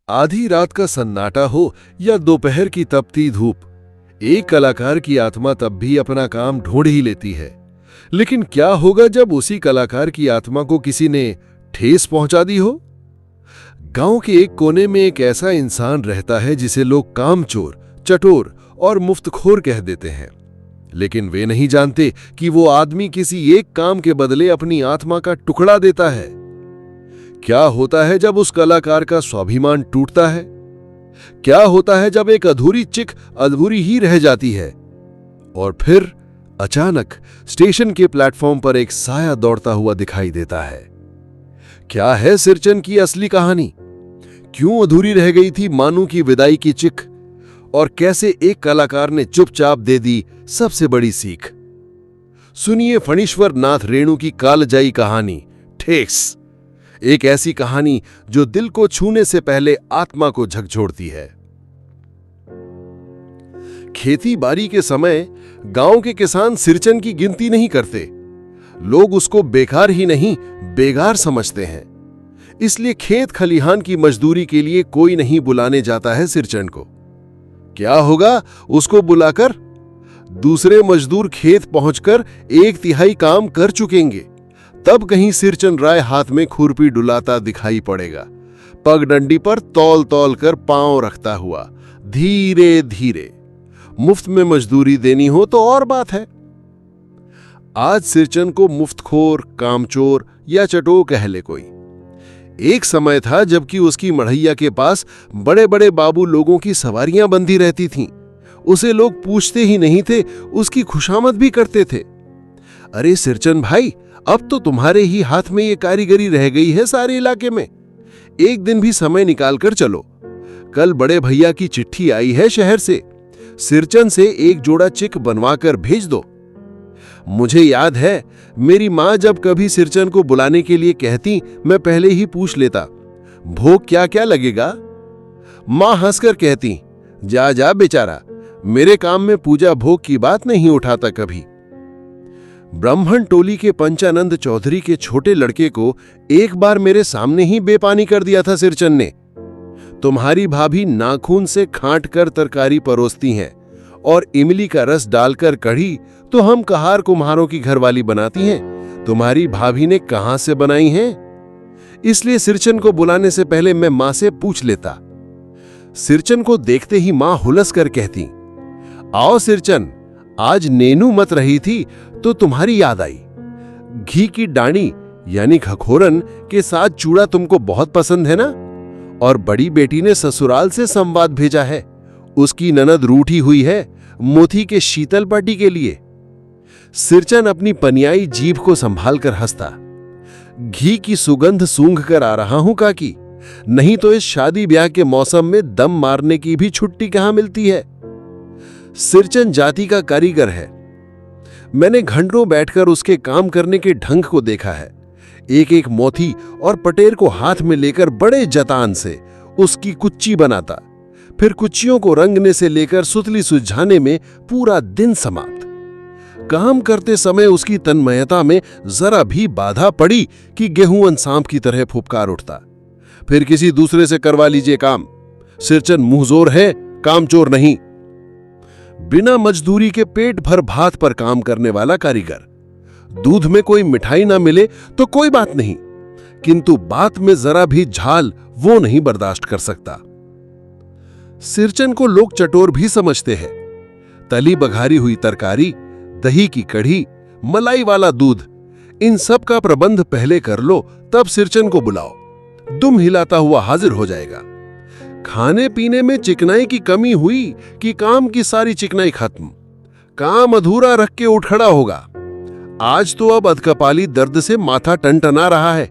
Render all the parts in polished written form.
आधी रात का सन्नाटा हो या दोपहर की तपती धूप, एक कलाकार की आत्मा तब भी अपना काम ढूंढ ही लेती है। लेकिन क्या होगा जब उसी कलाकार की आत्मा को किसी ने ठेस पहुंचा दी हो? गांव के एक कोने में एक ऐसा इंसान रहता है जिसे लोग कामचोर, चटोर और मुफ्तखोर कह देते हैं। लेकिन वे नहीं जानते कि वो आदमी किसी एक काम के बदले अपनी आत्मा का टुकड़ा देता है। क्या होता है जब उस कलाकार का स्वाभिमान टूटता है? क्या होता है जब एक अधूरी चिक अधूरी ही रह जाती है? और फिर अचानक स्टेशन के प्लेटफॉर्म पर एक साया दौड़ता हुआ दिखाई देता है। क्या है सिरचन की असली कहानी? क्यों अधूरी रह गई थी मानू की विदाई की चिक? और कैसे एक कलाकार ने चुपचाप दे दी सबसे बड़ी सीख? सुनिए फणीश्वर नाथ रेणु की कालजाई कहानी ठेस, एक ऐसी कहानी जो दिल को छूने से पहले आत्मा को झकझोरती है। खेती बाड़ी के समय गांव के किसान सिरचन की गिनती नहीं करते। लोग उसको बेकार ही नहीं, बेगार समझते हैं। इसलिए खेत खलिहान की मजदूरी के लिए कोई नहीं बुलाने जाता है सिरचन को। क्या होगा उसको बुलाकर? दूसरे मजदूर खेत पहुंचकर 1/3 काम कर चुकेंगे, तब कहीं सिरचन राय हाथ में खुरपी डुलाता दिखाई पड़ेगा, पगडंडी पर तौल तौल कर पांव रखता हुआ, धीरे धीरे। मुफ्त में मजदूरी देनी हो तो और बात है। आज सिरचन को मुफ्तखोर, कामचोर या चटो कह ले कोई। एक समय था जबकि उसकी मढ़ैया के पास बड़े बड़े बाबू लोगों की सवारियां बंधी रहती थीं। उसे लोग पूछते ही नहीं थे, उसकी खुशामद भी करते थे। अरे सिरचन भाई, अब तो तुम्हारे ही हाथ में ये कारीगरी रह गई है सारे इलाके में। एक दिन भी समय निकाल कर चलो। कल बड़े भैया की चिट्ठी आई है शहर से। सिरचन से एक जोड़ा चिक बनवा कर भेज दो। मुझे याद है, मेरी माँ जब कभी सिरचन को बुलाने के लिए कहती, मैं पहले ही पूछ लेता, भोग क्या क्या लगेगा? माँ हंसकर कहती, जा जा बेचारा, मेरे काम में पूजा भोग की बात नहीं उठाता कभी। ब्राह्मण टोली के पंचानंद चौधरी के छोटे लड़के को एक बार मेरे सामने ही बेपानी कर दिया था सिरचन ने। तुम्हारी भाभी नाखून से खांट कर तरकारी परोसती हैं और इमली का रस डालकर कढ़ी तो हम कहार कुम्हारों की घरवाली बनाती हैं। तुम्हारी भाभी ने कहां से बनाई हैं? इसलिए सिरचन को बुलाने से पहले मैं मां से पूछ लेता। सिरचन को देखते ही मां हुलस कर कहती, आओ सिरचन, आज नेनू मत रही थी तो तुम्हारी याद आई। घी की डाणी यानी खखोरन के साथ चूड़ा तुमको बहुत पसंद है ना? और बड़ी बेटी ने ससुराल से संवाद भेजा है, उसकी ननद रूठी हुई है मोती के शीतल पाटी के लिए। सिरचन अपनी पनियाई जीभ को संभाल कर हंसता। घी की सुगंध सूंघ कर आ रहा हूं काकी, नहीं तो इस शादी ब्याह के मौसम में दम मारने की भी छुट्टी कहां मिलती है। सिरचन जाति का कारीगर है। मैंने घंटों बैठकर उसके काम करने के ढंग को देखा है। एक एक मोती और पटेर को हाथ में लेकर बड़े जतान से उसकी कुच्ची बनाता, फिर कुच्चियों को रंगने से लेकर सुतली सुलझाने में पूरा दिन समाप्त। काम करते समय उसकी तन्मयता में जरा भी बाधा पड़ी कि गेहूं सांप की तरह फुफकार उठता। फिर किसी दूसरे से करवा लीजिए काम। सिरचन मुंहजोर है, कामचोर नहीं। बिना मजदूरी के पेट भर भात पर काम करने वाला कारीगर। दूध में कोई मिठाई ना मिले तो कोई बात नहीं, किंतु बात में जरा भी झाल वो नहीं बर्दाश्त कर सकता। सिरचन को लोग चटोर भी समझते हैं। तली बघारी हुई तरकारी, दही की कढ़ी, मलाई वाला दूध, इन सब का प्रबंध पहले कर लो, तब सिरचन को बुलाओ, दुम हिलाता हुआ हाजिर हो जाएगा। खाने पीने में चिकनाई की कमी हुई कि काम की सारी चिकनाई खत्म। काम अधूरा रख के उठ खड़ा होगा। आज तो अब अधकपाली दर्द से माथा टनटना रहा है,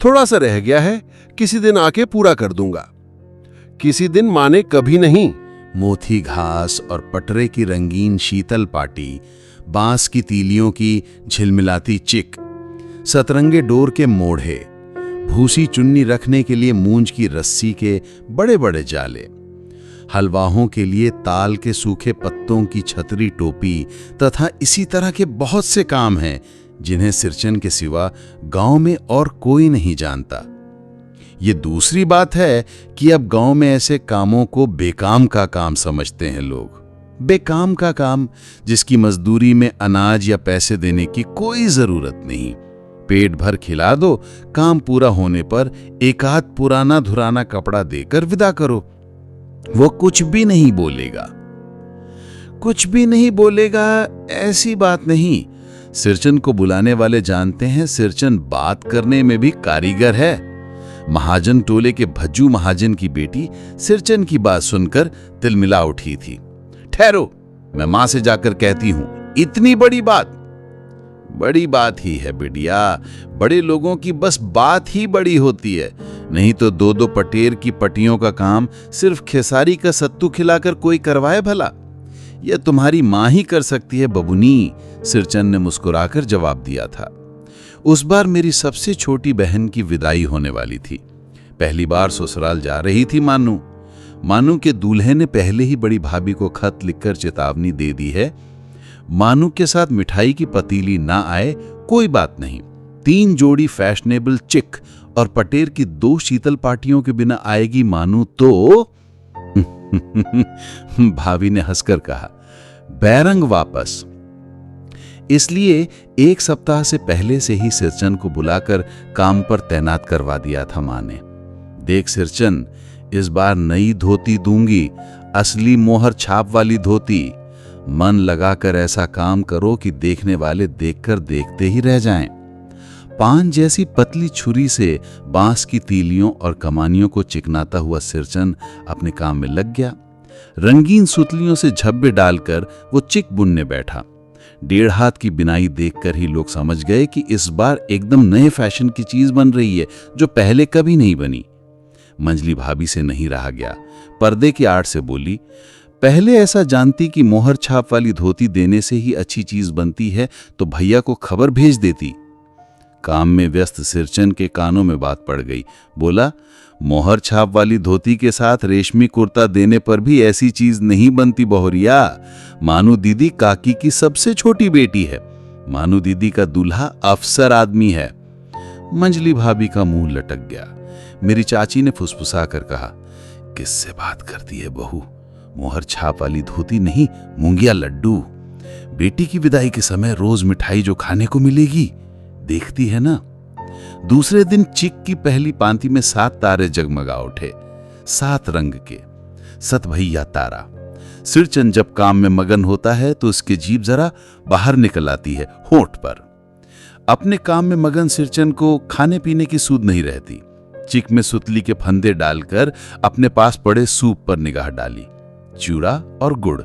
थोड़ा सा रह गया है, किसी दिन आके पूरा कर दूंगा। किसी दिन माने कभी नहीं। मोथी घास और पटरे की रंगीन शीतल पाटी, बांस की तीलियों की झिलमिलाती चिक, सतरंगे डोर के मोढ़े, भूसी चुन्नी रखने के लिए मूंज की रस्सी के बड़े बड़े जाले, हलवाहों के लिए ताल के सूखे पत्तों की छतरी टोपी तथा इसी तरह के बहुत से काम हैं जिन्हें सिरचन के सिवा गांव में और कोई नहीं जानता। ये दूसरी बात है कि अब गांव में ऐसे कामों को बेकाम का काम समझते हैं लोग। बेकाम का काम, जिसकी मजदूरी में अनाज या पैसे देने की कोई जरूरत नहीं। पेट भर खिला दो, काम पूरा होने पर एक आध पुराना धुराना कपड़ा देकर विदा करो। वो कुछ भी नहीं बोलेगा। कुछ भी नहीं बोलेगा ऐसी बात नहीं। सिरचन को बुलाने वाले जानते हैं सिरचन बात करने में भी कारीगर है। महाजन टोले के भज्जू महाजन की बेटी सिरचन की बात सुनकर तिलमिला उठी थी। ठहरो, मैं मां से जाकर कहती हूं। इतनी बड़ी बात? बड़ी बात ही है बिटिया। बड़े लोगों की बस बात ही बड़ी होती है, नहीं तो दो दो पटेर की पटियों का काम सिर्फ खेसारी का सत्तू खिलाकर कोई करवाए भला? यह तुम्हारी मां ही कर सकती है बबुनी, सिरचन ने मुस्कुराकर जवाब दिया था। उस बार मेरी सबसे छोटी बहन की विदाई होने वाली थी। पहली बार ससुराल जा रही थी मानू। मानू के दूल्हे ने पहले ही बड़ी भाभी को खत लिखकर चेतावनी दे दी है, मानू के साथ मिठाई की पतीली ना आए कोई बात नहीं, 3 जोड़ी फैशनेबल चिक और पटेर की 2 शीतल पार्टियों के बिना आएगी मानू तो भाभी ने हंसकर कहा, बैरंग वापस। इसलिए 1 सप्ताह से पहले से ही सिरचन को बुलाकर काम पर तैनात करवा दिया था मां ने। देख सिरचन, इस बार नई धोती दूंगी, असली मोहर छाप वाली धोती। मन लगाकर ऐसा काम करो कि देखने वाले देखकर देखते ही रह जाएं। पान जैसी पतली छुरी से बांस की तीलियों और कमानियों को चिकनाता हुआ सिरचन अपने काम में लग गया। रंगीन सुतलियों से झब्बे डालकर वो चिक बुनने बैठा। 1.5 हाथ की बिनाई देखकर ही लोग समझ गए कि इस बार एकदम नए फैशन की चीज बन रही है, जो पहले कभी नहीं बनी। मंजली भाभी से नहीं रहा गया, पर्दे की आड़ से बोली, पहले ऐसा जानती कि मोहर छाप वाली धोती देने से ही अच्छी चीज बनती है तो भैया को खबर भेज देती। काम में व्यस्त सिरचन के कानों में बात पड़ गई। बोला, मोहर छाप वाली धोती के साथ रेशमी कुर्ता देने पर भी ऐसी चीज नहीं बनती बहुरिया। मानू दीदी काकी की सबसे छोटी बेटी है। मानू दीदी का दूल्हा अफसर आदमी है। मंजली भाभी का मुंह लटक गया। मेरी चाची ने फुसफुसा कर कहा, किससे बात करती है बहू? मोहर छाप वाली धोती नहीं, मूंगिया लड्डू। बेटी की विदाई के समय रोज मिठाई जो खाने को मिलेगी, देखती है ना। दूसरे दिन चिक की पहली पांति में 7 तारे जगमगा उठे, 7 रंग के, 7 भैया तारा। सिरचन जब काम में मगन होता है तो उसकी जीभ जरा बाहर निकल आती है होंठ पर। अपने काम में मगन सिरचन को खाने पीने की सूध नहीं रहती। चिक में सुतली के फंदे डालकर अपने पास पड़े सूप पर निगाह डाली। चूड़ा और गुड़,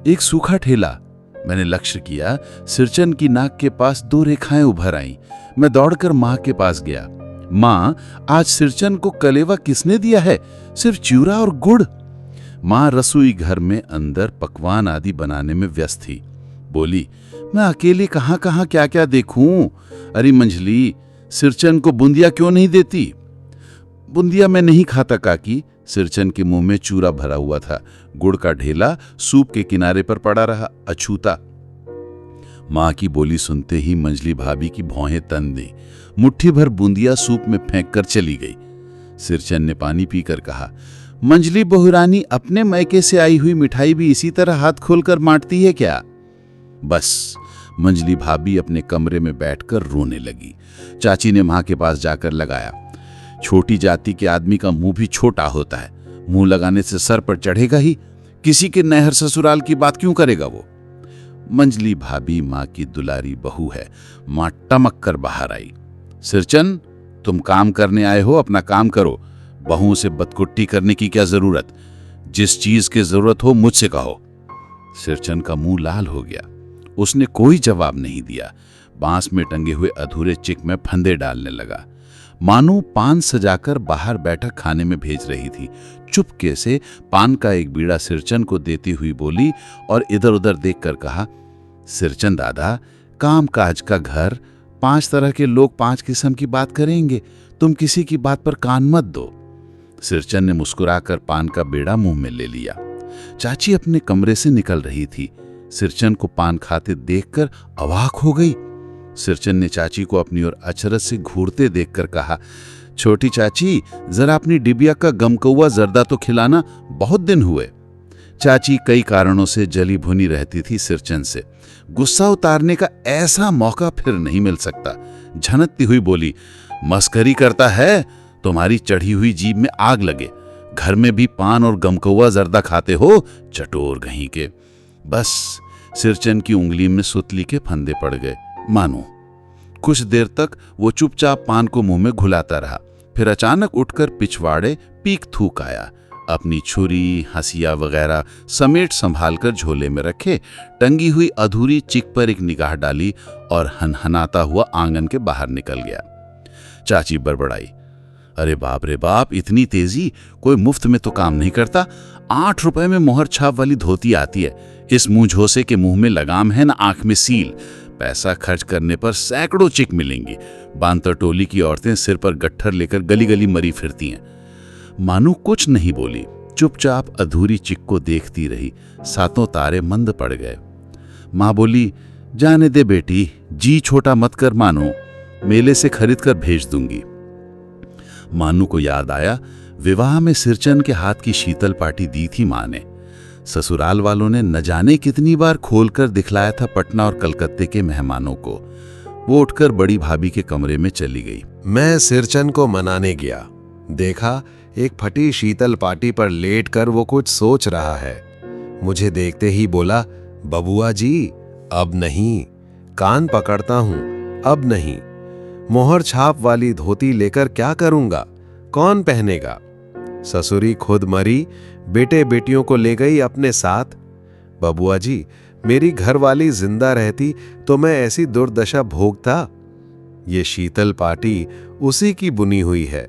एक सूखा ठेला। मैंने लक्ष्य किया, सिरचन की नाक के पास 2 रेखाएं उभर आईं। मैं दौड़कर मां के पास गया। मां, आज सिरचन को कलेवा किसने दिया है? सिर्फ चूड़ा और गुड़। मां रसोई घर में अंदर पकवान आदि बनाने में व्यस्त थी। बोली, मैं अकेले कहां कहां क्या क्या देखूं? अरे मंजली, सिरचन को बूंदिया क्यों नहीं देती? बूंदिया मैं नहीं खाता काकी। सिरचन के मुंह में चूरा भरा हुआ था। गुड़ का ढेला सूप के किनारे पर पड़ा रहा, अछूता। मां की बोली सुनते ही मंजली भाभी की भौहें तन दी। मुट्ठी भर बूंदिया सूप में फेंक कर चली गई। सिरचन ने पानी पीकर कहा, मंजली बहुरानी अपने मैके से आई हुई मिठाई भी इसी तरह हाथ खोलकर बांटती है क्या? बस। मंजली भाभी अपने कमरे में बैठकर रोने लगी। चाची ने मां के पास जाकर लगाया। छोटी जाति के आदमी का मुंह भी छोटा होता है, मुंह लगाने से सर पर चढ़ेगा ही। किसी के नहर ससुराल की बात क्यों करेगा वो? मंजली भाभी मां की दुलारी बहू है। मां टमक कर बाहर आई। सिरचन, तुम काम करने आए हो, अपना काम करो। बहू से बदकुट्टी करने की क्या जरूरत? जिस चीज की जरूरत हो मुझसे कहो। सिरचन का मुंह लाल हो गया। उसने कोई जवाब नहीं दिया। बांस में टंगे हुए अधूरे चिक में फंदे डालने लगा। मानू पान सजाकर बाहर बैठक खाने में भेज रही थी। चुपके से पान का एक बीड़ा सिरचन को देती हुई बोली और इधर उधर देखकर कहा, सिरचन दादा, काम काज का घर, 5 तरह के लोग 5 किस्म की बात करेंगे, तुम किसी की बात पर कान मत दो। सिरचन ने मुस्कुराकर पान का बेड़ा मुंह में ले लिया। चाची अपने कमरे से निकल रही थी। सिरचन को पान खाते देखकर अवाक हो गई। सिरचन ने चाची को अपनी ओर अचरज से घूरते देखकर कहा, छोटी चाची, जरा अपनी डिबिया का गमकौआ जर्दा तो खिलाना, बहुत दिन हुए। चाची कई कारणों से जली भुनी रहती थी सिरचन से। गुस्सा उतारने का ऐसा मौका फिर नहीं मिल सकता। झनकती हुई बोली, मस्करी करता है, तुम्हारी चढ़ी हुई जीभ में आग लगे। घर में भी पान और गमकौआ जर्दा खाते हो, चटोर कहीं के। बस सिरचन की उंगली में सुतली के फंदे पड़ गए मानो। कुछ देर तक वो चुपचाप पान को मुंह में घुलाता रहा, फिर अचानक उठकर पिछवाड़े पीक थूक आया। अपनी छुरी, हंसिया वगैरह समेट संभाल कर झोले में रखे, टंगी हुई अधूरी चिक पर एक निगाह डाली और हनहनाता हुआ आंगन के बाहर निकल गया। चाची बड़बड़ाई, अरे बाप रे बाप, इतनी तेजी, कोई मुफ्त में तो काम नहीं करता। 8 रुपए में मोहर छाप वाली धोती आती है। इस मुंह झोसे के मुंह में लगाम है, ना आंख में सील। पैसा खर्च करने पर सैकड़ों चिक मिलेंगी। बांतर टोली की औरतें सिर पर गट्ठर लेकर गली गली मरी फिरती हैं। मानू कुछ नहीं बोली, चुपचाप अधूरी चिक को देखती रही। सातों तारे मंद पड़ गए। मां बोली, जाने दे बेटी, जी छोटा मत कर मानो, मेले से खरीद कर भेज दूंगी। मानू को याद आया, विवाह में सिरचन के हाथ की शीतल पाटी दी थी मां ने। ससुराल वालों ने न जाने कितनी बार खोलकर दिखलाया था पटना और कलकत्ते के मेहमानों को। वो उठकर बड़ी भाभी के कमरे में चली गई। मैं सिरचन को मनाने गया, देखा एक फटी शीतल पाटी पर लेट कर वो कुछ सोच रहा है। मुझे देखते ही बोला, बबुआ जी अब नहीं, कान पकड़ता हूं, अब नहीं। मोहर छाप वाली धोती लेकर क्या करूंगा, कौन पहनेगा? ससुरी खुद मरी, बेटे बेटियों को ले गई अपने साथ। बबुआ जी, मेरी घरवाली जिंदा रहती तो मैं ऐसी दुर्दशा भोगता। ये शीतल पाटी उसी की बुनी हुई है।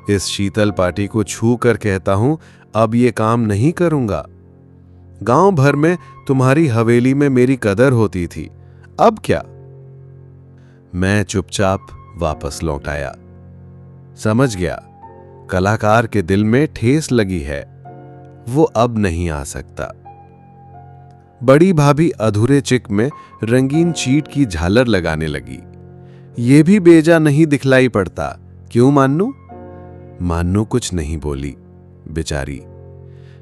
इस शीतल पाटी को छू कर कहता हूं, अब ये काम नहीं करूंगा। गांव भर में तुम्हारी हवेली में मेरी कदर होती थी, अब क्या? मैं चुपचाप वापस लौट आया। समझ गया, कलाकार के दिल में ठेस लगी है, वो अब नहीं आ सकता। बड़ी भाभी अधूरे चिक में रंगीन चीट की झालर लगाने लगी। ये भी बेजा नहीं दिखलाई पड़ता, क्यों मान्नू? मान्नू कुछ नहीं बोली बेचारी,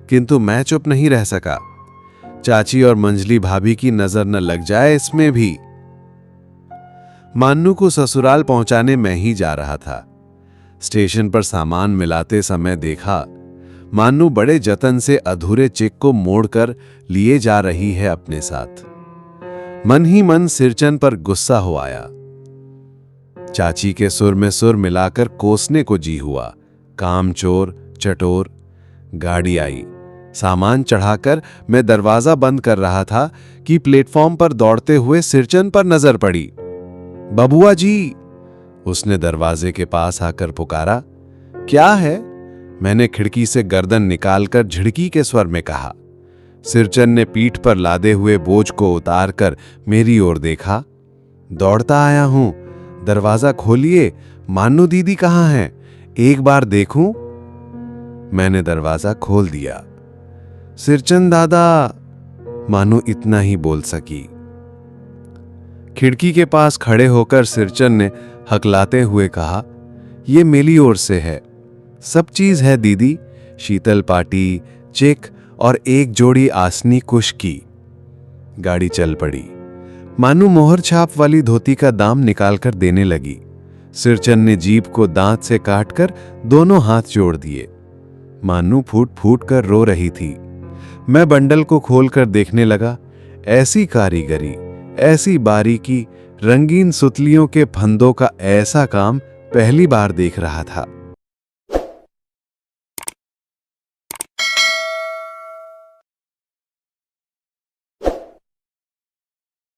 किंतु मैं चुप नहीं रह सका। चाची और मंजली भाभी की नजर न लग जाए इसमें भी। मान्नू को ससुराल पहुंचाने मैं ही जा रहा था। स्टेशन पर सामान मिलाते समय देखा, मान्नू बड़े जतन से अधूरे चिक को मोड़कर लिए जा रही है अपने साथ। मन ही मन सिरचन पर गुस्सा हो आया। चाची के सुर में सुर मिलाकर कोसने को जी हुआ। कामचोर, चटोर। गाड़ी आई। सामान चढ़ाकर मैं दरवाजा बंद कर रहा था कि प्लेटफॉर्म पर दौड़ते हुए सिरचन पर नजर पड़ी। बबुआ जी, उसने दरवाजे के पास आकर पुकारा। क्या है? मैंने खिड़की से गर्दन निकालकर झिड़की के स्वर में कहा। सिरचन ने पीठ पर लादे हुए बोझ को उतारकर मेरी ओर देखा। दौड़ता आया हूं, दरवाजा खोलिए, मान्नू दीदी कहां हैं? एक बार देखूं? मैंने दरवाजा खोल दिया। सिरचन दादा, मानो इतना ही बोल सकी। खिड़की के पास खड़े होकर सिरचन ने हकलाते हुए कहा, ये मेरी ओर से है, सब चीज है दीदी, शीतल पाटी, चिक और एक जोड़ी आसनी कुश की। गाड़ी चल पड़ी। मानू मोहर छाप वाली धोती का दाम निकालकर देने लगी। सिरचन ने जीभ को दांत से काटकर दोनों हाथ जोड़ दिए। मानू फूट फूट कर रो रही थी। मैं बंडल को खोलकर देखने लगा। ऐसी कारीगरी, ऐसी बारीकी, रंगीन सुतलियों के फंदों का ऐसा काम पहली बार देख रहा था।